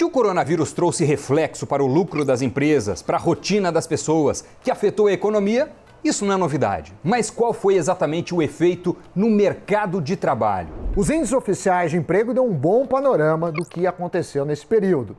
Que o coronavírus trouxe reflexo para o lucro das empresas, para a rotina das pessoas, que afetou a economia, isso não é novidade. Mas qual foi exatamente o efeito no mercado de trabalho? Os índices oficiais de emprego dão um bom panorama do que aconteceu nesse período.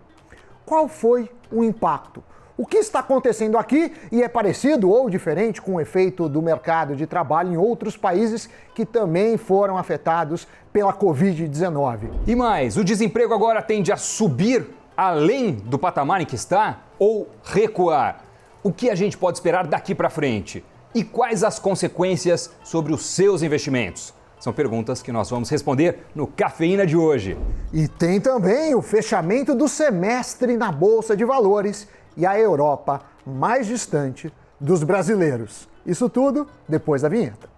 Qual foi o impacto? O que está acontecendo aqui e é parecido ou diferente com o efeito do mercado de trabalho em outros países que também foram afetados pela Covid-19? E mais, o desemprego agora tende a subir além do patamar em que está ou recuar? O que a gente pode esperar daqui para frente? E quais as consequências sobre os seus investimentos? São perguntas que nós vamos responder no Cafeína de hoje. E tem também o fechamento do semestre na Bolsa de Valores e a Europa mais distante dos brasileiros. Isso tudo depois da vinheta.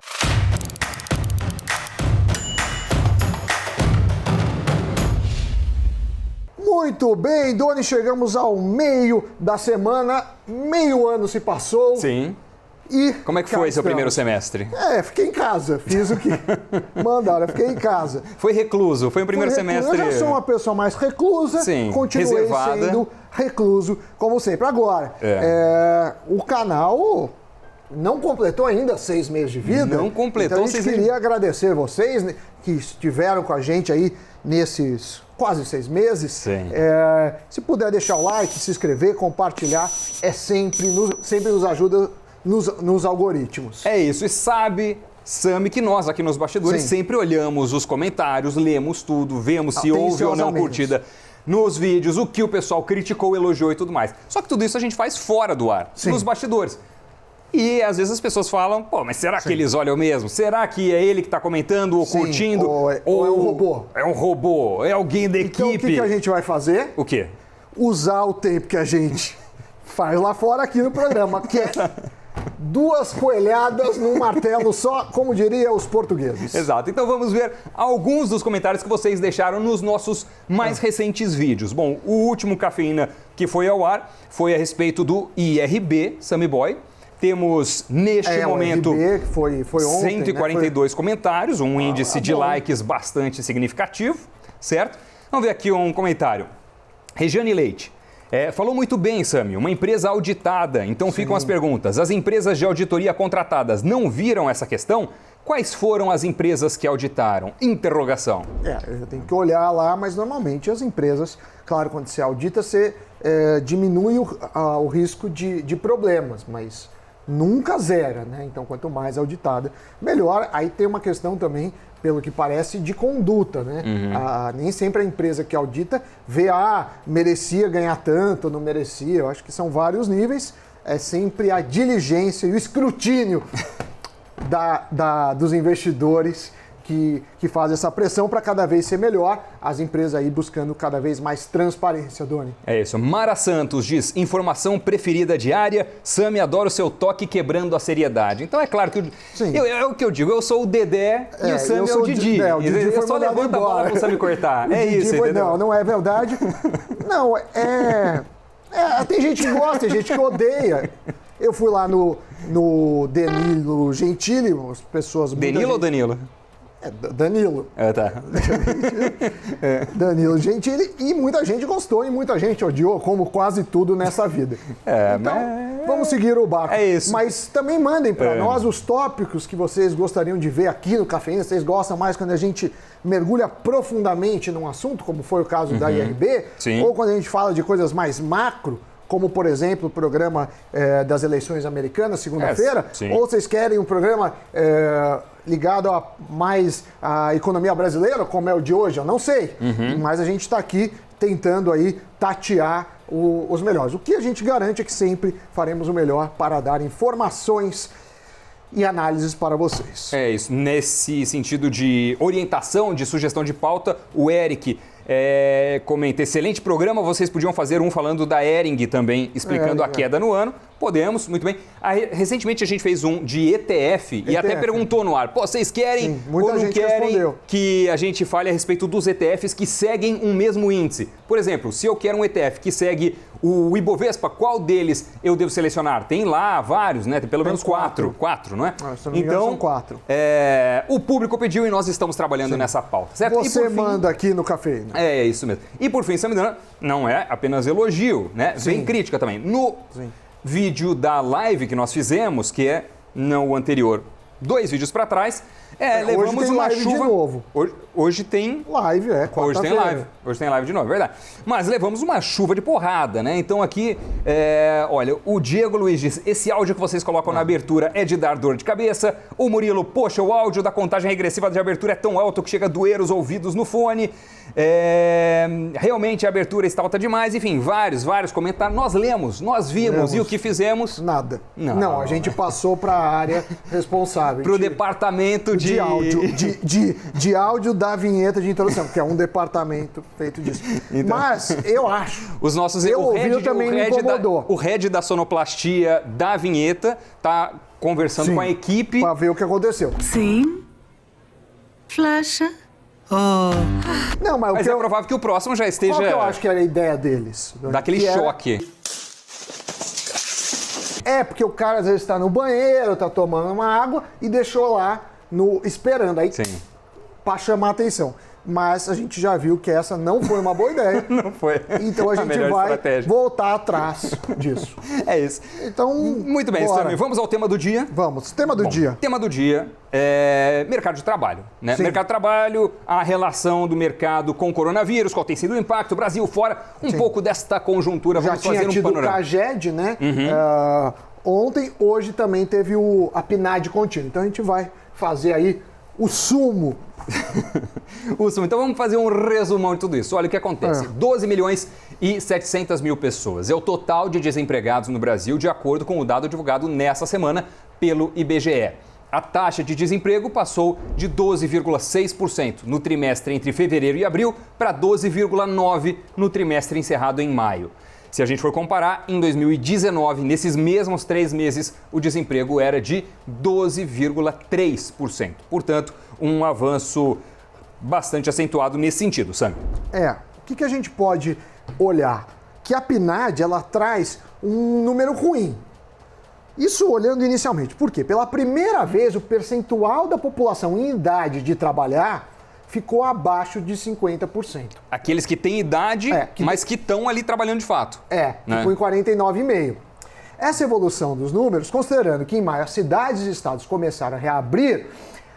Muito bem, Doni, chegamos ao meio da semana, meio ano se passou. Sim. E como é que foi seu primeiro semestre? Fiquei em casa, fiz o que mandaram, fiquei em casa. Foi recluso, foi o primeiro semestre... Eu já sou uma pessoa mais reclusa, sim, continuei reservada. Sendo recluso, como sempre. Agora, o canal não completou ainda 6 meses de vida. Não completou. Então a gente queria agradecer vocês que estiveram com a gente aí nesses quase 6 meses. Sim. Se puder deixar o like, se inscrever, compartilhar, sempre nos ajuda nos algoritmos. É isso, e sabe, Sami, que nós aqui nos bastidores sempre olhamos os comentários, lemos tudo, vemos se houve ou não curtida nos vídeos, o que o pessoal criticou, elogiou e tudo mais. Só que tudo isso a gente faz fora do ar, nos bastidores. E às vezes as pessoas falam, pô, mas será que eles olham mesmo? Será que é ele que está comentando ou curtindo? Ou é um robô? É um robô, é alguém da então, equipe. O que a gente vai fazer? O quê? Usar o tempo que a gente faz lá fora aqui no programa, que é 2 coelhadas num martelo só, como diriam os portugueses. Exato. Então vamos ver alguns dos comentários que vocês deixaram nos nossos mais recentes vídeos. Bom, o último Cafeína que foi ao ar foi a respeito do IRB, Sami Boy. Temos, neste momento, o IRB, que foi ontem, 142 comentários, um índice de likes bastante significativo, certo? Vamos ver aqui um comentário. Regiane Leite. Falou muito bem, Sami, uma empresa auditada. Então ficam as perguntas. As empresas de auditoria contratadas não viram essa questão? Quais foram as empresas que auditaram? Interrogação. Tem que olhar lá, mas normalmente as empresas, claro, quando você audita, você diminui o risco de problemas, mas nunca zera, né? Então, quanto mais auditada, melhor. Aí tem uma questão também, pelo que parece, de conduta, né? Nem sempre a empresa que audita vê, merecia ganhar tanto, não merecia. Eu acho que são vários níveis. É sempre a diligência e o escrutínio dos investidores que fazem essa pressão para cada vez ser melhor, as empresas aí buscando cada vez mais transparência, Doni. É isso. Mara Santos diz, informação preferida diária, Sami, adora o seu toque quebrando a seriedade. Então é claro que é o que eu digo, eu sou o Dedé e o Sami é o Didi. O Didi foi só levanta a bola para o Sami cortar. Isso, entendeu? Não é verdade. Não, tem gente que gosta, tem gente que odeia. Eu fui lá no Danilo Gentili, as pessoas... Danilo ou Danilo? Danilo. Tá. Danilo Gentili, e muita gente gostou e muita gente odiou, como quase tudo nessa vida. Então, vamos seguir o barco. É isso. Mas também mandem para nós os tópicos que vocês gostariam de ver aqui no Cafeína. Vocês gostam mais quando a gente mergulha profundamente num assunto, como foi o caso da IRB, ou quando a gente fala de coisas mais macro, como, por exemplo, o programa das eleições americanas, segunda-feira, ou vocês querem um programa ligado mais à economia brasileira, como é o de hoje, eu não sei. Mas a gente está aqui tentando aí tatear os melhores. O que a gente garante é que sempre faremos o melhor para dar informações e análises para vocês. É isso. Nesse sentido de orientação, de sugestão de pauta, o Eric comenta, excelente programa, vocês podiam fazer um falando da Hering também, explicando a queda no ano. Podemos, muito bem. Recentemente a gente fez um de ETF e até perguntou no ar, pô, vocês querem ou não querem que a gente fale a respeito dos ETFs que seguem um mesmo índice? Por exemplo, se eu quero um ETF que segue o Ibovespa, qual deles eu devo selecionar? Tem lá vários, né? Tem pelo menos quatro, não é? Se não me engano, são 4. O público pediu e nós estamos trabalhando nessa pauta, certo? Você manda aqui no Cafeína. É isso mesmo. E por fim, Samidana, não é apenas elogio, né? Vem crítica também. No vídeo da live que nós fizemos, que é não o anterior, 2 vídeos para trás, levamos hoje tem uma live chuva. De novo. Hoje tem live, Hoje tem live. Hoje tem live de novo, é verdade. Mas levamos uma chuva de porrada, né? Então aqui, olha, o Diego Luiz diz: esse áudio que vocês colocam na abertura é de dar dor de cabeça. O Murilo: poxa, o áudio da contagem regressiva de abertura é tão alto que chega a doer os ouvidos no fone. Realmente a abertura está alta demais. Enfim, vários comentários. Nós lemos, nós vimos. E o que fizemos? Nada. Não, a gente passou para a área responsável. Para o departamento de áudio. De áudio da vinheta de introdução, que é um departamento feito disso. Então, mas eu acho. Os nossos o head da sonoplastia da vinheta tá conversando com a equipe para ver o que aconteceu. Sim. Flecha. Não, mas é provável que o próximo já esteja. Qual que eu acho que era a ideia deles? Daquele choque. Porque o cara às vezes está no banheiro, está tomando uma água e deixou lá esperando aí para chamar a atenção. Mas a gente já viu que essa não foi uma boa ideia. Não foi. Então a gente vai voltar atrás disso. É isso. Então, muito bem, Stanley. Vamos ao tema do dia? Vamos. Tema do dia. Tema do dia é mercado de trabalho, né? Mercado de trabalho, a relação do mercado com o coronavírus, qual tem sido o impacto, Brasil fora, pouco desta conjuntura. Já vamos fazer um panorama. O CAGED, né? Ontem, hoje também teve a PNAD contínua. Então a gente vai fazer aí o sumo. Então vamos fazer um resumão de tudo isso. Olha o que acontece. 12 milhões e 700 mil pessoas. É o total de desempregados no Brasil, de acordo com o dado divulgado nessa semana pelo IBGE. A taxa de desemprego passou de 12,6% no trimestre entre fevereiro e abril para 12,9% no trimestre encerrado em maio. Se a gente for comparar, em 2019, nesses mesmos 3 meses, o desemprego era de 12,3%. Portanto, um avanço bastante acentuado nesse sentido, Sam. O que a gente pode olhar? Que a PNAD, ela traz um número ruim. Isso olhando inicialmente. Por quê? Pela primeira vez, o percentual da população em idade de trabalhar ficou abaixo de 50%. Aqueles que têm idade, mas que estão ali trabalhando de fato. Ficou em 49,5%. Essa evolução dos números, considerando que em maio as cidades e estados começaram a reabrir,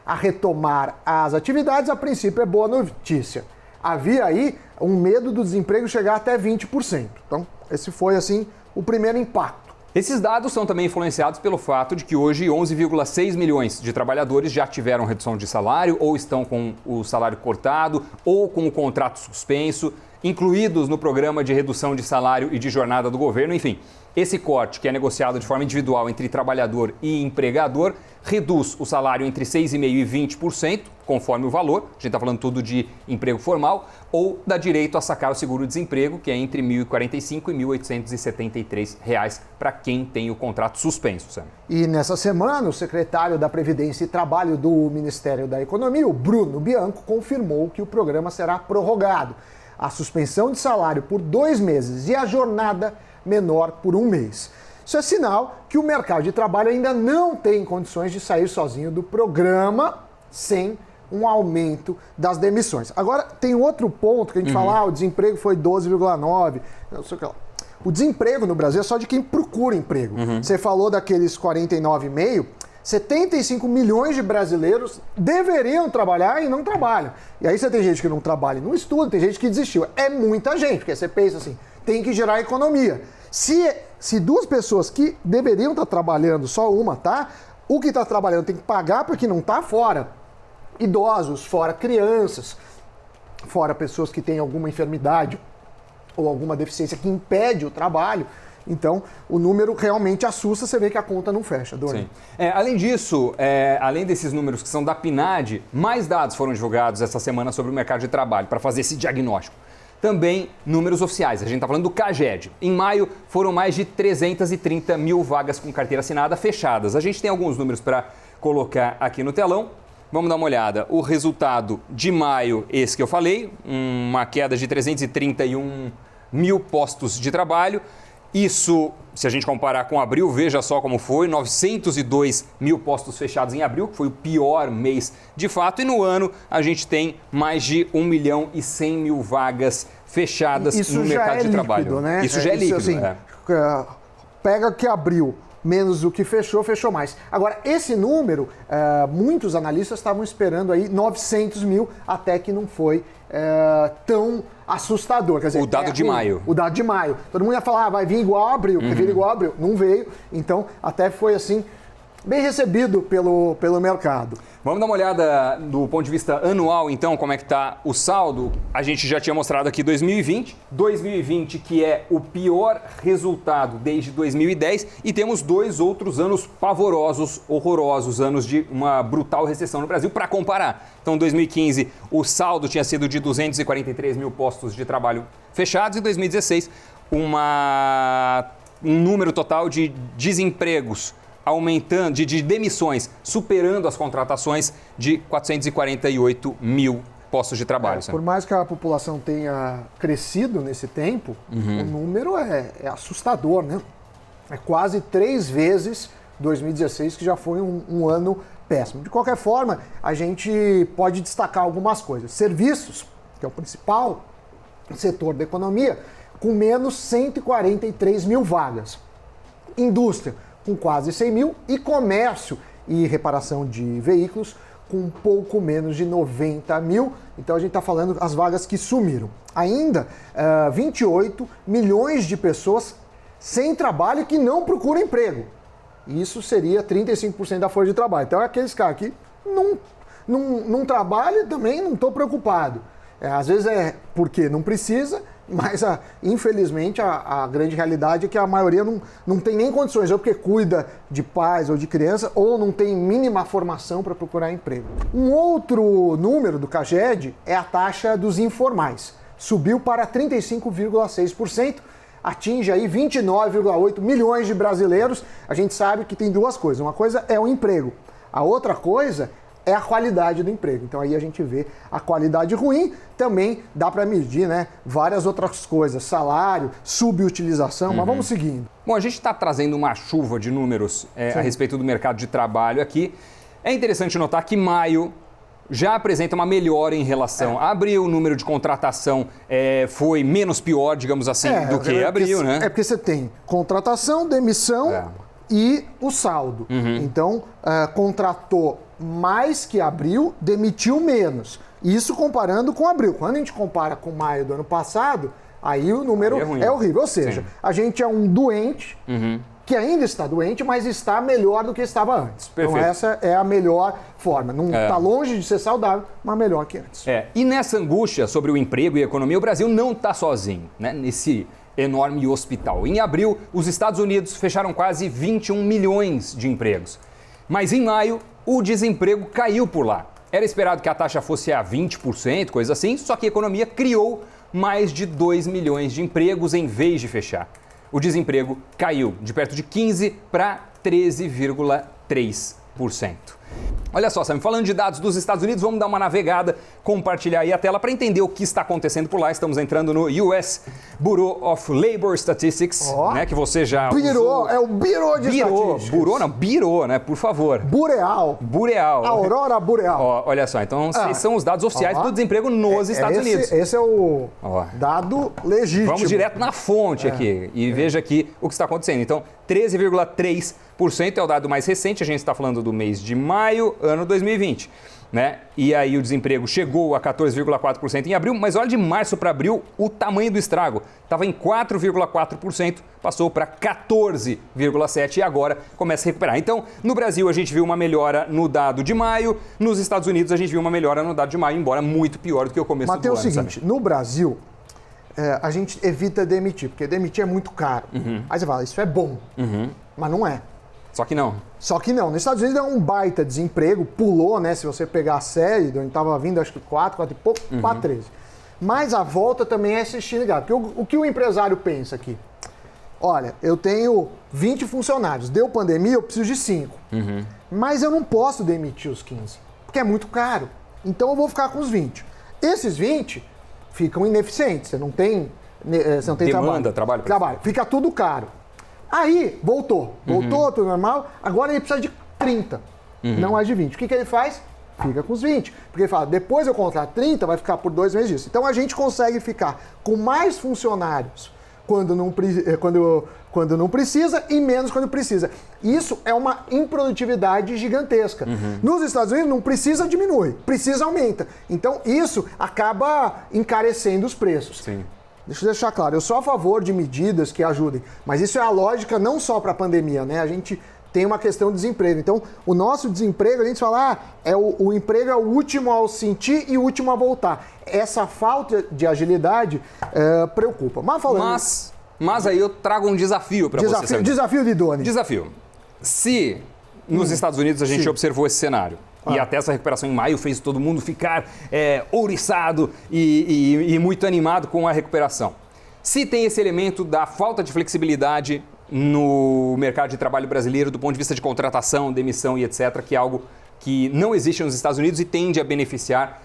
a retomar as atividades, a princípio é boa notícia. Havia aí um medo do desemprego chegar até 20%. Então, esse foi, assim, o primeiro impacto. Esses dados são também influenciados pelo fato de que hoje 11,6 milhões de trabalhadores já tiveram redução de salário ou estão com o salário cortado ou com o contrato suspenso, incluídos no programa de redução de salário e de jornada do governo. Enfim, esse corte, que é negociado de forma individual entre trabalhador e empregador, reduz o salário entre 6,5% e 20%, conforme o valor, a gente está falando tudo de emprego formal, ou dá direito a sacar o seguro-desemprego, que é entre R$ 1.045 e R$ 1.873 para quem tem o contrato suspenso, Sam. E nessa semana, o secretário da Previdência e Trabalho do Ministério da Economia, o Bruno Bianco, confirmou que o programa será prorrogado. A suspensão de salário por 2 meses e a jornada menor por 1 mês. Isso é sinal que o mercado de trabalho ainda não tem condições de sair sozinho do programa sem um aumento das demissões. Agora, tem outro ponto que a gente fala, o desemprego foi 12,9%, não sei o que lá. O desemprego no Brasil é só de quem procura emprego. Você falou daqueles 49,5%, 75 milhões de brasileiros deveriam trabalhar e não trabalham. E aí você tem gente que não trabalha e não estuda, tem gente que desistiu. É muita gente, porque você pensa assim, tem que gerar economia. Se 2 pessoas que deveriam estar trabalhando, só uma tá, o que está trabalhando tem que pagar porque não está, fora idosos, fora crianças, fora pessoas que têm alguma enfermidade ou alguma deficiência que impede o trabalho. Então, o número realmente assusta, você vê que a conta não fecha, Doni. Além disso, além desses números que são da PNAD, mais dados foram divulgados essa semana sobre o mercado de trabalho para fazer esse diagnóstico. também números oficiais. A gente está falando do CAGED. Em maio, foram mais de 330 mil vagas com carteira assinada fechadas. A gente tem alguns números para colocar aqui no telão. Vamos dar uma olhada. O resultado de maio, esse que eu falei, uma queda de 331 mil postos de trabalho. Isso, se a gente comparar com abril, veja só como foi, 902 mil postos fechados em abril, que foi o pior mês de fato. E no ano, a gente tem mais de 1 milhão e 100 mil vagas fechadas no mercado de trabalho. Né? Isso já é líquido, assim, pega que abriu menos o que fechou, fechou mais. Agora, esse número, muitos analistas estavam esperando aí 900 mil, até que não foi tão assustador. Quer dizer, o dado de maio. O dado de maio. Todo mundo ia falar, vai vir igual a abril, vai vir igual a abril. Não veio, então até foi assim, bem recebido pelo mercado. Vamos dar uma olhada do ponto de vista anual, então, como é que está o saldo. A gente já tinha mostrado aqui 2020. 2020, que é o pior resultado desde 2010. E temos 2 outros anos pavorosos, horrorosos, anos de uma brutal recessão no Brasil, para comparar. Então, 2015, o saldo tinha sido de 243 mil postos de trabalho fechados. E 2016, um número total de desempregos aumentando, de demissões, superando as contratações de 448 mil postos de trabalho. Por mais que a população tenha crescido nesse tempo, o número é assustador, né? É quase 3 vezes 2016, que já foi um ano péssimo. De qualquer forma, a gente pode destacar algumas coisas. Serviços, que é o principal setor da economia, com menos 143 mil vagas. Indústria, com quase 100 mil, e comércio e reparação de veículos com um pouco menos de 90 mil. Então a gente está falando as vagas que sumiram. Ainda 28 milhões de pessoas sem trabalho que não procuram emprego. Isso seria 35% da força de trabalho. Então é aqueles caras que não trabalham e também não estou preocupado. Às vezes é porque não precisa, mas infelizmente a grande realidade é que a maioria não tem nem condições, ou porque cuida de pais ou de criança, ou não tem mínima formação para procurar emprego. Um outro número do CAGED é a taxa dos informais. Subiu para 35,6%, atinge aí 29,8 milhões de brasileiros. A gente sabe que tem 2 coisas. Uma coisa é o emprego, a outra coisa é a qualidade do emprego. Então aí a gente vê a qualidade ruim, também dá para medir, né, várias outras coisas, salário, subutilização, mas vamos seguindo. Bom, a gente está trazendo uma chuva de números a respeito do mercado de trabalho aqui. É interessante notar que maio já apresenta uma melhora em relação a abril. O número de contratação foi menos pior, digamos assim, do que abril, né? É porque você tem contratação, demissão e o saldo. Então, contratou mais que abril, demitiu menos. Isso comparando com abril. Quando a gente compara com maio do ano passado, aí o número é horrível. Ou seja, a gente é um doente que ainda está doente, mas está melhor do que estava antes. Perfeito. Então essa é a melhor forma. Não está longe de ser saudável, mas melhor que antes. E nessa angústia sobre o emprego e a economia, o Brasil não está sozinho, né? Nesse enorme hospital. Em abril, os Estados Unidos fecharam quase 21 milhões de empregos. Mas em maio, o desemprego caiu por lá. Era esperado que a taxa fosse a 20%, coisa assim, só que a economia criou mais de 2 milhões de empregos em vez de fechar. O desemprego caiu de perto de 15% para 13,3%. Olha só, Sam, falando de dados dos Estados Unidos, vamos dar uma navegada, compartilhar aí a tela para entender o que está acontecendo por lá. Estamos entrando no US Bureau of Labor Statistics, né, que você já usou. É o Bureau de Estatísticas. Bureau, né, por favor. Bureal. Aurora Boreal. Olha só, então esses são os dados oficiais do desemprego nos Estados Unidos. Esse é o dado legítimo. Vamos direto na fonte aqui e veja aqui o que está acontecendo. Então, 13,3% é o dado mais recente, a gente está falando do mês de maio, ano 2020. Né? E aí o desemprego chegou a 14,4% em abril, mas olha de março para abril o tamanho do estrago. Estava em 4,4%, passou para 14,7% e agora começa a recuperar. Então, no Brasil a gente viu uma melhora no dado de maio, nos Estados Unidos a gente viu uma melhora no dado de maio, embora muito pior do que o começo do ano. Mas tem o seguinte, no Brasil a gente evita demitir, porque demitir é muito caro. Aí você fala, isso é bom, mas não é. Só que não. Nos Estados Unidos é um baita desemprego, pulou, né? Se você pegar a série, de onde estava vindo, acho que 4 e pouco, 4,13. Mas a volta também é assistir ligado. Porque o que o empresário pensa aqui? Olha, eu tenho 20 funcionários, deu pandemia, eu preciso de 5. Mas eu não posso demitir os 15, porque é muito caro. Então eu vou ficar com os 20. Esses 20 ficam ineficientes, você não tem demanda, trabalho. Fica tudo caro. Aí, voltou, tudo normal, agora ele precisa de 30, não mais de 20. O que ele faz? Fica com os 20. Porque ele fala, depois eu contrato 30, vai ficar por 2 meses disso. Então a gente consegue ficar com mais funcionários quando não precisa e menos quando precisa. Isso é uma improdutividade gigantesca. Nos Estados Unidos não precisa, diminui. Precisa, aumenta. Então isso acaba encarecendo os preços. Sim. Deixa eu deixar claro, eu sou a favor de medidas que ajudem, mas isso é a lógica não só para a pandemia, né? A gente tem uma questão de desemprego. Então, o nosso desemprego, a gente fala, o emprego é o último ao sentir e o último a voltar. Essa falta de agilidade preocupa. Mas aí eu trago um desafio para você. Desafio de Doni. Desafio. Se nos Estados Unidos a gente observou esse cenário, e até essa recuperação em maio fez todo mundo ficar ouriçado e muito animado com a recuperação. Se tem esse elemento da falta de flexibilidade no mercado de trabalho brasileiro, do ponto de vista de contratação, demissão e etc., que é algo que não existe nos Estados Unidos e tende a beneficiar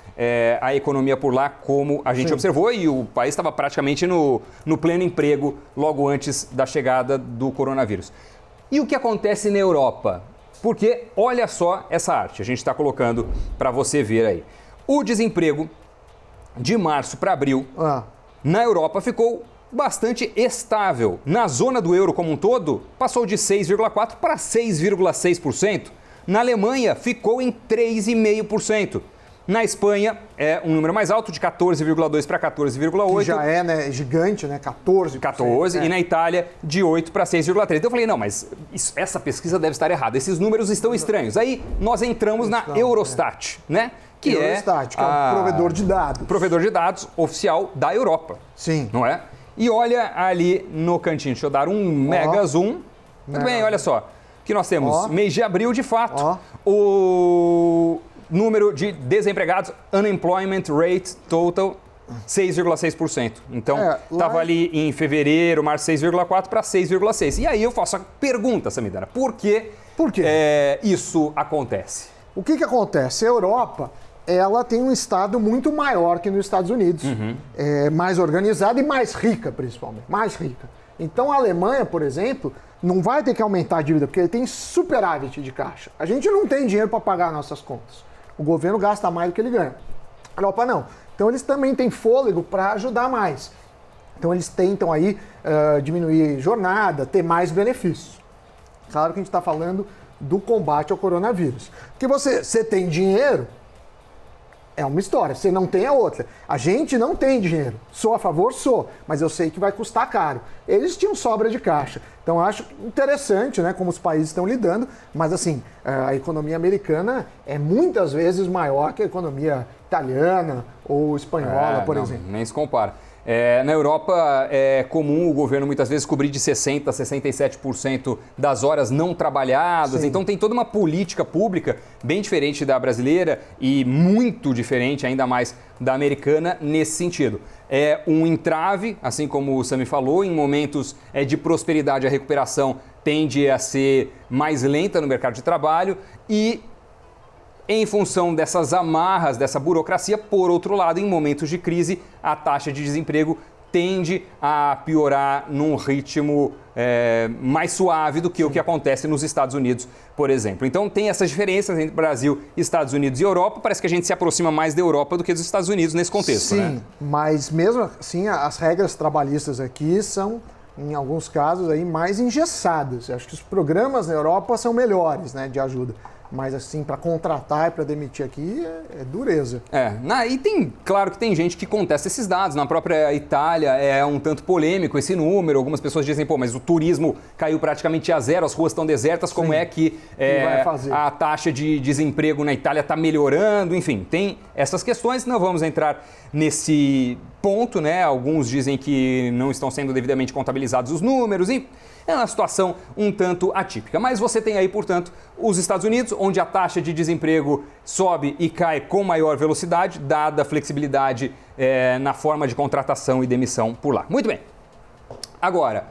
a economia por lá, como a gente observou, e o país estava praticamente no pleno emprego logo antes da chegada do coronavírus. E o que acontece na Europa? Porque olha só essa arte, a gente está colocando para você ver aí. O desemprego de março para abril na Europa ficou bastante estável. Na zona do euro como um todo, passou de 6,4% para 6,6%. Na Alemanha, ficou em 3,5%. Na Espanha, é um número mais alto, de 14,2% para 14,8%. Que já é, né, gigante, né? 14%. 14%. E na Itália, de 8% para 6,3%. Então eu falei, não, mas essa pesquisa deve estar errada. Esses números estão estranhos. Aí nós entramos na Eurostat, né? Que Eurostat, que é o provedor de dados. Provedor de dados oficial da Europa. Sim. Não é? E olha ali no cantinho, deixa eu dar um mega zoom. Muito bem, olha só. Que nós temos mês de abril, de fato, o número de desempregados, unemployment rate total, 6,6%. Então, estava ali em fevereiro, março, 6,4% para 6,6%. E aí eu faço a pergunta, Samidana, por que isso acontece? O que acontece? A Europa, ela tem um estado muito maior que nos Estados Unidos. Mais organizada e mais rica, principalmente. Mais rica. Então, a Alemanha, por exemplo, não vai ter que aumentar a dívida, porque ele tem superávit de caixa. A gente não tem dinheiro para pagar nossas contas. O governo gasta mais do que ele ganha. A Europa não. Então eles também têm fôlego para ajudar mais. Então eles tentam aí diminuir jornada, ter mais benefícios. Claro que a gente está falando do combate ao coronavírus. Porque você tem dinheiro, é uma história. Você não tem, é outra. A gente não tem dinheiro. Sou a favor? Sou. Mas eu sei que vai custar caro. Eles tinham sobra de caixa. Então, eu acho interessante, né, como os países estão lidando. Mas, assim, a economia americana é muitas vezes maior que a economia italiana ou espanhola, por exemplo. Nem se compara. Na Europa é comum o governo muitas vezes cobrir de 60% a 67% das horas não trabalhadas. Sim. Então tem toda uma política pública bem diferente da brasileira e muito diferente ainda mais da americana nesse sentido. É um entrave, assim como o Sami falou, em momentos de prosperidade a recuperação tende a ser mais lenta no mercado de trabalho e em função dessas amarras, dessa burocracia, por outro lado, em momentos de crise, a taxa de desemprego tende a piorar num ritmo mais suave do que o que acontece nos Estados Unidos, por exemplo. Então tem essas diferenças entre Brasil, Estados Unidos e Europa. Parece que a gente se aproxima mais da Europa do que dos Estados Unidos nesse contexto. Sim, né? Mas mesmo assim as regras trabalhistas aqui são, em alguns casos, aí, mais engessadas. Eu acho que os programas na Europa são melhores, né, de ajuda. Mas assim, para contratar e para demitir aqui é dureza. E claro que tem gente que contesta esses dados. Na própria Itália é um tanto polêmico esse número. Algumas pessoas dizem, mas o turismo caiu praticamente a zero, as ruas estão desertas, como é que a taxa de desemprego na Itália está melhorando? Enfim, tem essas questões. Não vamos entrar nesse ponto, né? Alguns dizem que não estão sendo devidamente contabilizados os números, e é uma situação um tanto atípica. Mas você tem aí, portanto, os Estados Unidos, onde a taxa de desemprego sobe e cai com maior velocidade, dada a flexibilidade na forma de contratação e demissão por lá. Muito bem. Agora,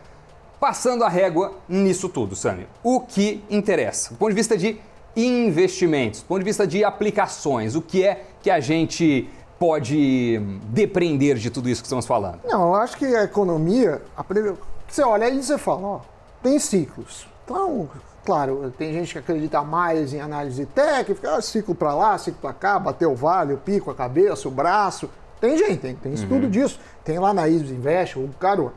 passando a régua nisso tudo, Sami, o que interessa? Do ponto de vista de investimentos, do ponto de vista de aplicações, o que é que a gente pode depreender de tudo isso que estamos falando? Não, eu acho que a economia, você olha aí e você fala, ó, tem ciclos. Então, claro, tem gente que acredita mais em análise técnica, ciclo para lá, ciclo para cá, bateu o vale, o pico, a cabeça, o braço. Tem gente, tem estudo disso. Tem lá na ISO Invest, o Caro.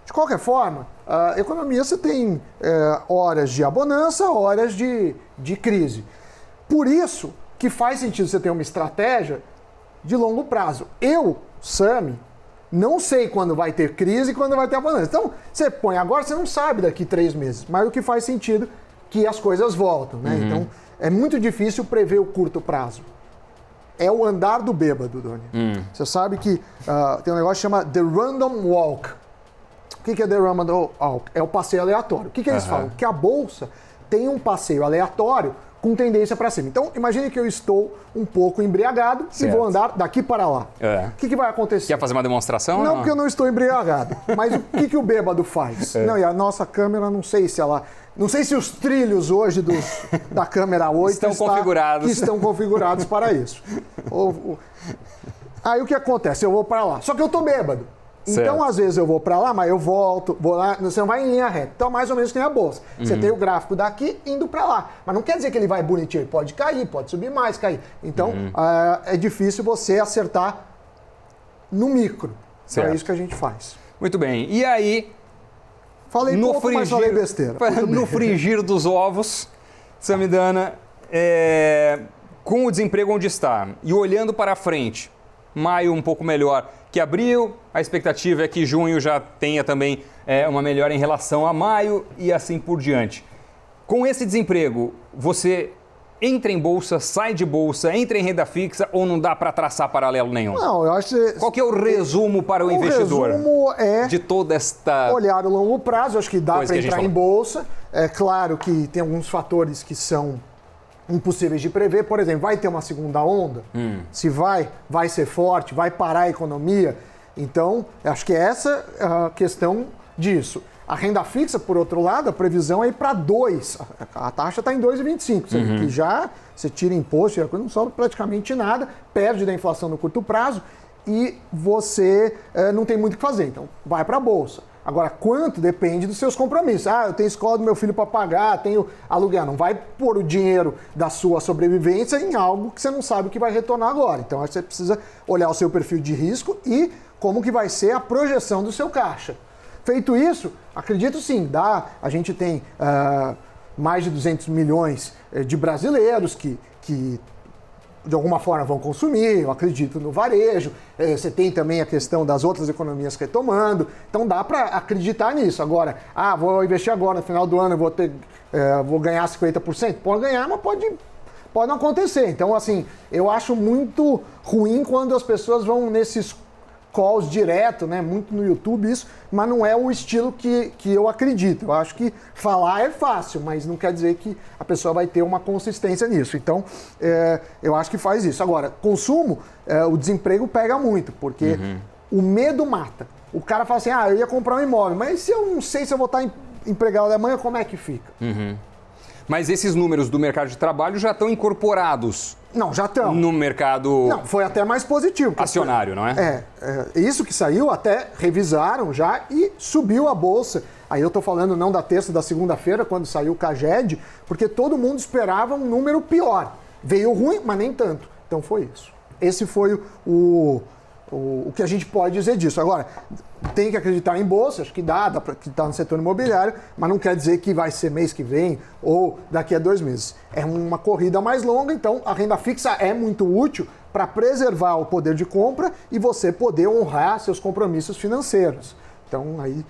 De qualquer forma, a economia você tem horas de abonança, horas de crise. Por isso que faz sentido você ter uma estratégia de longo prazo. Eu, Sami, não sei quando vai ter crise e quando vai ter abonança. Então, você põe agora, você não sabe daqui 3 meses. Mas o que faz sentido que as coisas voltam, né? Então, é muito difícil prever o curto prazo. É o andar do bêbado, Doni. Você sabe que tem um negócio que chama The Random Walk. O que é The Random Walk? É o passeio aleatório. O que eles falam? Que a bolsa tem um passeio aleatório com tendência para cima. Então, imagine que eu estou um pouco embriagado e vou andar daqui para lá. O que vai acontecer? Quer fazer uma demonstração? Não, porque eu não estou embriagado. Mas o que o bêbado faz? Não, e a nossa câmera, não sei se ela... Não sei se os trilhos hoje da câmera 8 estão configurados para isso. Aí o que acontece? Eu vou para lá. Só que eu estou bêbado. Então, às vezes, eu vou para lá, mas eu volto, vou lá, você não vai em linha reta. Então, mais ou menos que nem a bolsa. Você tem o gráfico daqui indo para lá. Mas não quer dizer que ele vai bonitinho, ele pode cair, pode subir mais, cair. Então, é difícil você acertar no micro. É isso que a gente faz. Muito bem. E aí... Falei pouco, mas falei besteira. No frigir dos ovos, Samidana, com o desemprego onde está e olhando para frente, maio um pouco melhor que abril, a expectativa é que junho já tenha também uma melhora em relação a maio e assim por diante. Com esse desemprego, você entra em bolsa, sai de bolsa, entra em renda fixa ou não dá para traçar paralelo nenhum? Não, eu acho que... Qual que é o resumo para o investidor? O resumo é... de toda esta... olhar o longo prazo, acho que dá para entrar em bolsa. É claro que tem alguns fatores que são impossíveis de prever. Por exemplo, vai ter uma segunda onda? Se vai ser forte, vai parar a economia? Então, acho que essa é a questão disso. A renda fixa, por outro lado, a previsão é ir para 2. A taxa está em 2,25. Que já você tira imposto, não sobra praticamente nada, perde da inflação no curto prazo e você não tem muito o que fazer. Então, vai para a bolsa. Agora, quanto depende dos seus compromissos. Eu tenho escola do meu filho para pagar, tenho aluguel. Não vai pôr o dinheiro da sua sobrevivência em algo que você não sabe o que vai retornar agora. Então, acho que você precisa olhar o seu perfil de risco e como que vai ser a projeção do seu caixa. Feito isso, acredito sim, a gente tem mais de 200 milhões de brasileiros que de alguma forma vão consumir, eu acredito no varejo, você tem também a questão das outras economias retomando, então dá para acreditar nisso. Agora, vou investir agora, no final do ano eu vou ganhar 50%, pode ganhar, mas pode não acontecer. Então, assim, eu acho muito ruim quando as pessoas vão nesses calls direto, né? Muito no YouTube isso, mas não é o estilo que eu acredito. Eu acho que falar é fácil, mas não quer dizer que a pessoa vai ter uma consistência nisso. Então, eu acho que faz isso. Agora, consumo, o desemprego pega muito, porque o medo mata. O cara fala assim, eu ia comprar um imóvel, mas se eu não sei se eu vou estar empregado amanhã, como é que fica? Mas esses números do mercado de trabalho já estão incorporados. Não, já estão. No mercado... Não, foi até mais positivo. Acionário, não é? Isso que saiu, até revisaram já e subiu a bolsa. Aí eu estou falando não da terça, da segunda-feira, quando saiu o CAGED, porque todo mundo esperava um número pior. Veio ruim, mas nem tanto. Então foi isso. Esse foi o que a gente pode dizer disso. Agora, tem que acreditar em bolsa, acho que dá para acreditar no setor imobiliário, mas não quer dizer que vai ser mês que vem ou daqui a 2 meses. É uma corrida mais longa, então a renda fixa é muito útil para preservar o poder de compra e você poder honrar seus compromissos financeiros. Então, aí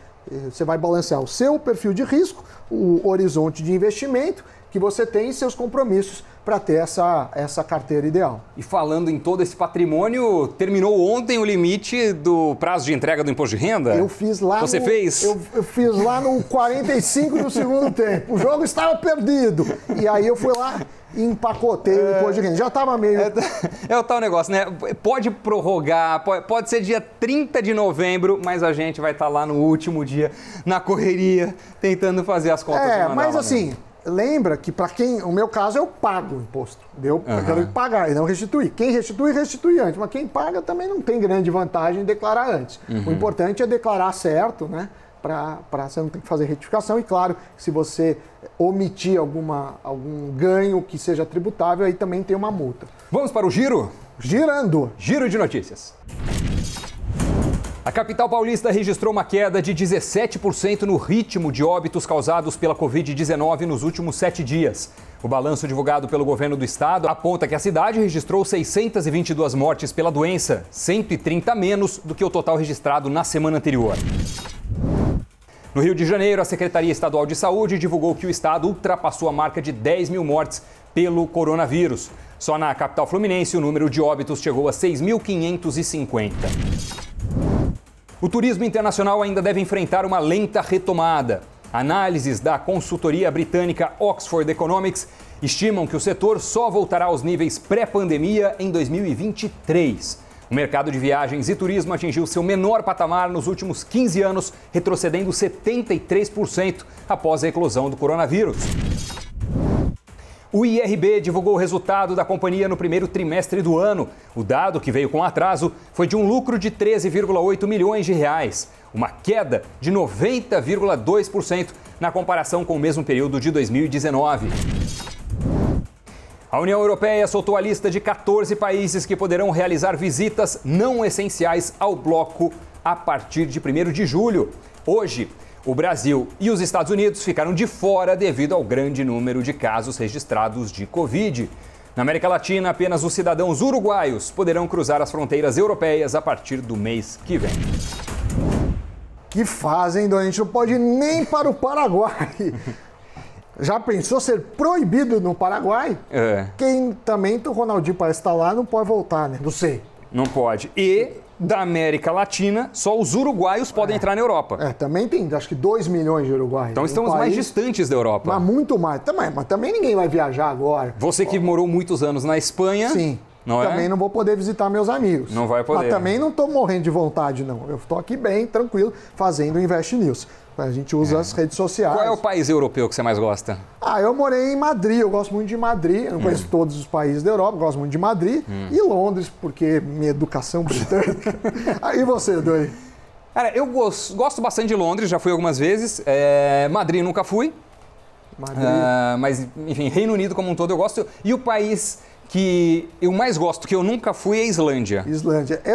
Você vai balancear o seu perfil de risco, o horizonte de investimento que você tem e seus compromissos para ter essa carteira ideal. E falando em todo esse patrimônio, terminou ontem o limite do prazo de entrega do imposto de renda? Eu fiz lá Você fez? Eu fiz lá no 45 do segundo tempo. O jogo estava perdido. E aí eu fui lá e empacotei o imposto de renda. Já estava meio... É o tal negócio, né? Pode prorrogar, pode ser dia 30 de novembro, mas a gente vai estar lá no último dia, na correria, tentando fazer as contas. Mas assim... Lembra que para quem, no meu caso, eu pago o imposto. Eu quero pagar e não restituir. Quem restitui, restitui antes. Mas quem paga também não tem grande vantagem em declarar antes. O importante é declarar certo, né? Para você não ter que fazer retificação. E claro, se você omitir algum ganho que seja tributável, aí também tem uma multa. Vamos para o giro? Girando. Giro de notícias. A capital paulista registrou uma queda de 17% no ritmo de óbitos causados pela Covid-19 nos últimos 7 dias. O balanço divulgado pelo governo do estado aponta que a cidade registrou 622 mortes pela doença, 130 menos do que o total registrado na semana anterior. No Rio de Janeiro, a Secretaria Estadual de Saúde divulgou que o estado ultrapassou a marca de 10 mil mortes pelo coronavírus. Só na capital fluminense, o número de óbitos chegou a 6.550. O turismo internacional ainda deve enfrentar uma lenta retomada. Análises da consultoria britânica Oxford Economics estimam que o setor só voltará aos níveis pré-pandemia em 2023. O mercado de viagens e turismo atingiu seu menor patamar nos últimos 15 anos, retrocedendo 73% após a eclosão do coronavírus. O IRB divulgou o resultado da companhia no primeiro trimestre do ano. O dado, que veio com atraso, foi de um lucro de 13,8 milhões de reais, uma queda de 90,2% na comparação com o mesmo período de 2019. A União Europeia soltou a lista de 14 países que poderão realizar visitas não essenciais ao bloco a partir de 1º de julho. Hoje, o Brasil e os Estados Unidos ficaram de fora devido ao grande número de casos registrados de Covid. Na América Latina, apenas os cidadãos uruguaios poderão cruzar as fronteiras europeias a partir do mês que vem. Que fazem, Dona? A gente não pode ir nem para o Paraguai. Já pensou ser proibido no Paraguai? Quem também, o Ronaldinho parece estar lá, não pode voltar, né? Não sei. Não pode. E da América Latina, só os uruguaios podem entrar na Europa. Também tem, acho que 2 milhões de uruguaios. Então estamos mais distantes da Europa. Mas muito mais. Mas também ninguém vai viajar agora. Você que morou muitos anos na Espanha... Sim. Também não vou poder visitar meus amigos. Não vai poder. Mas também não estou morrendo de vontade, não. Eu estou aqui bem, tranquilo, fazendo o Invest News. A gente usa as redes sociais. Qual é o país europeu que você mais gosta? Eu morei em Madrid, eu gosto muito de Madrid. Eu não conheço todos os países da Europa, gosto muito de Madrid. E Londres, porque minha educação britânica. E você, Doi? Cara, eu gosto bastante de Londres, já fui algumas vezes. Madrid nunca fui. Mas, enfim, Reino Unido como um todo eu gosto. E o país que eu mais gosto, que eu nunca fui, é a Islândia.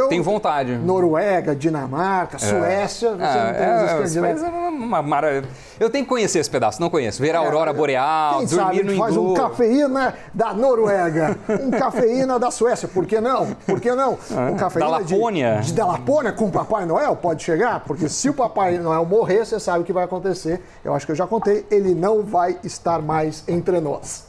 Tenho vontade. Noruega, Dinamarca, Suécia, você não tem os escandinavos. Eu tenho que conhecer esse pedaço, não conheço. Ver a aurora boreal, quem dormir sabe no iglu. faz um cafeína da Noruega, um cafeína da Suécia, por que não? Um cafeína da Lapônia. Da Lapônia com o Papai Noel pode chegar? Porque se o Papai Noel morrer, você sabe o que vai acontecer. Eu acho que eu já contei, ele não vai estar mais entre nós.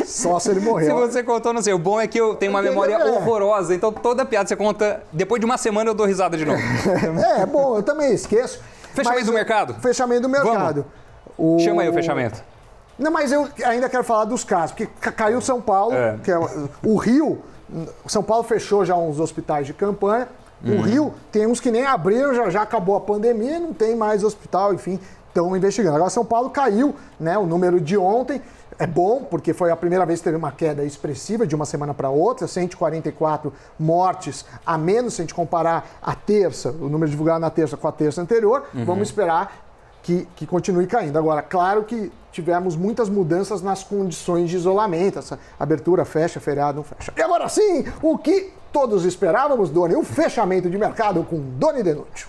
Só se ele morrer. Se você contou, não sei. O bom é que eu tenho uma memória horrorosa, então toda piada que você conta, depois de uma semana eu dou risada de novo. Bom, eu também esqueço. Fechamento do mercado? Fechamento do mercado. Chama aí o fechamento. Não, mas eu ainda quero falar dos casos, porque caiu São Paulo, que é o Rio, São Paulo fechou já uns hospitais de campanha, o Rio tem uns que nem abriram, já acabou a pandemia, não tem mais hospital, enfim, estão investigando. Agora São Paulo caiu, né, o número de ontem, é bom, porque foi a primeira vez que teve uma queda expressiva de uma semana para outra, 144 mortes a menos, se a gente comparar a terça, o número divulgado na terça com a terça anterior, vamos esperar que continue caindo. Agora, claro que tivemos muitas mudanças nas condições de isolamento, essa abertura, fecha, feriado, não fecha. E agora sim, o que todos esperávamos, Doni, o fechamento de mercado com Doni Denúcio.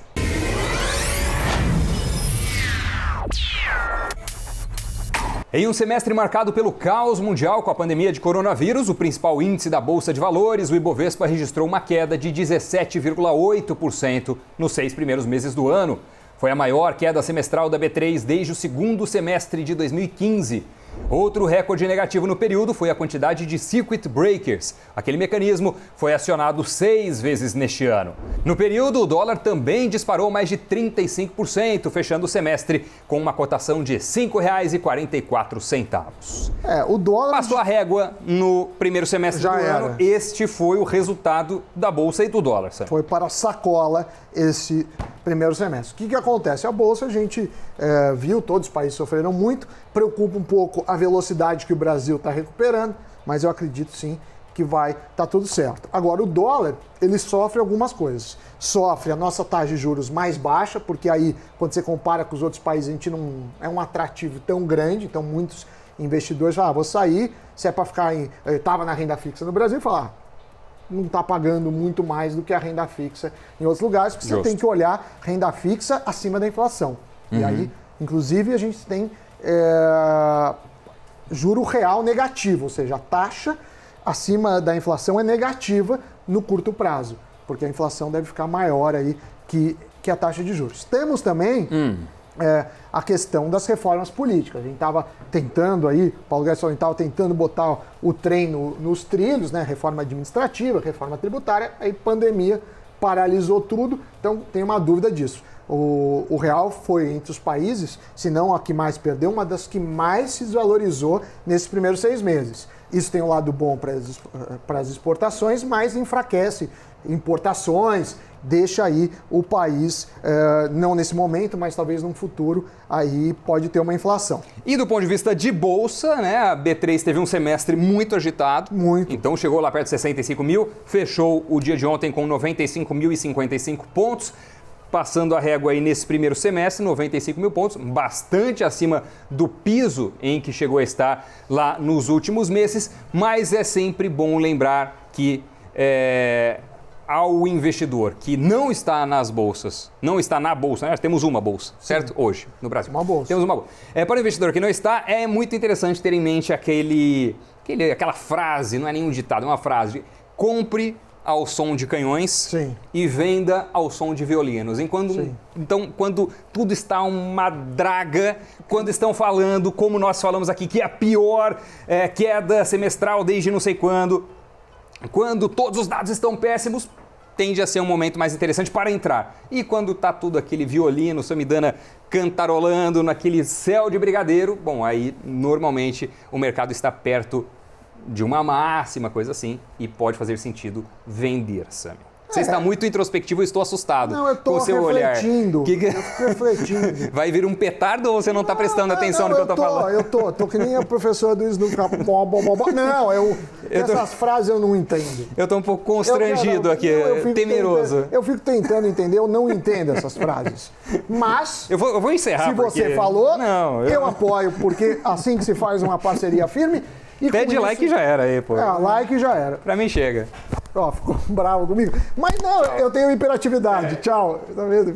Em um semestre marcado pelo caos mundial com a pandemia de coronavírus, o principal índice da Bolsa de Valores, o Ibovespa, registrou uma queda de 17,8% nos 6 primeiros meses do ano. Foi a maior queda semestral da B3 desde o segundo semestre de 2015. Outro recorde negativo no período foi a quantidade de circuit breakers. Aquele mecanismo foi acionado 6 vezes neste ano. No período, o dólar também disparou mais de 35%, fechando o semestre com uma cotação de R$ 5,44. O dólar... Passou a régua no primeiro semestre do ano. Este foi o resultado da Bolsa e do dólar, Sam. Foi para a sacola esse primeiro semestre. O que acontece? A Bolsa, a gente viu, todos os países sofreram muito, preocupa um pouco a velocidade que o Brasil está recuperando, mas eu acredito sim que vai estar tudo certo. Agora, o dólar, ele sofre algumas coisas. Sofre a nossa taxa de juros mais baixa, porque aí, quando você compara com os outros países, a gente não é um atrativo tão grande, então muitos investidores falam, vou sair, se é para ficar eu estava na renda fixa no Brasil, falar, não está pagando muito mais do que a renda fixa em outros lugares, porque você tem que olhar renda fixa acima da inflação. E aí, inclusive, a gente tem juro real negativo, ou seja, a taxa acima da inflação é negativa no curto prazo, porque a inflação deve ficar maior aí que a taxa de juros. Temos também a questão das reformas políticas. A gente estava tentando aí, Paulo Guedes estava tentando botar o trem nos trilhos, né? Reforma administrativa, reforma tributária, aí pandemia paralisou tudo, então tem uma dúvida disso. O real foi entre os países, se não a que mais perdeu, uma das que mais se desvalorizou nesses primeiros 6 meses. Isso tem um lado bom para as exportações, mas enfraquece importações, deixa aí o país, não nesse momento, mas talvez num futuro, aí pode ter uma inflação. E do ponto de vista de bolsa, né, a B3 teve um semestre muito agitado. Muito. Então chegou lá perto de 65 mil, fechou o dia de ontem com 95.055 pontos. Passando a régua aí nesse primeiro semestre, 95 mil pontos, bastante acima do piso em que chegou a estar lá nos últimos meses, mas é sempre bom lembrar que ao investidor que não está nas bolsas, não está na bolsa, né? Temos uma bolsa, certo? Sim. Hoje, no Brasil. Uma bolsa. Temos uma bolsa. Para o investidor que não está, é muito interessante ter em mente aquela frase, não é nenhum ditado, é uma frase de compre ao som de canhões. Sim. E venda ao som de violinos. Então, quando tudo está uma draga, quando estão falando, como nós falamos aqui, que é a pior queda semestral desde não sei quando todos os dados estão péssimos, tende a ser um momento mais interessante para entrar. E quando está tudo aquele violino, Samidana cantarolando naquele céu de brigadeiro, bom, aí normalmente o mercado está perto de uma máxima, coisa assim, e pode fazer sentido vender, Sami. Você está muito introspectivo e estou assustado. Não, eu estou refletindo. Eu fico refletindo. Vai vir um petardo ou você não está prestando atenção no que eu estou falando? Eu tô que nem a professora do Snoop. Não, essas frases eu não entendo. Eu estou um pouco constrangido aqui, temeroso. Eu fico tentando entender, eu não entendo essas frases. Mas... Eu vou encerrar. Se você falou, eu apoio, porque assim que se faz uma parceria firme... Pede like e já era aí, pô. Like já era. Pra mim chega. Ficou bravo comigo. Mas não, eu tenho hiperatividade. Tchau. Tá vendo?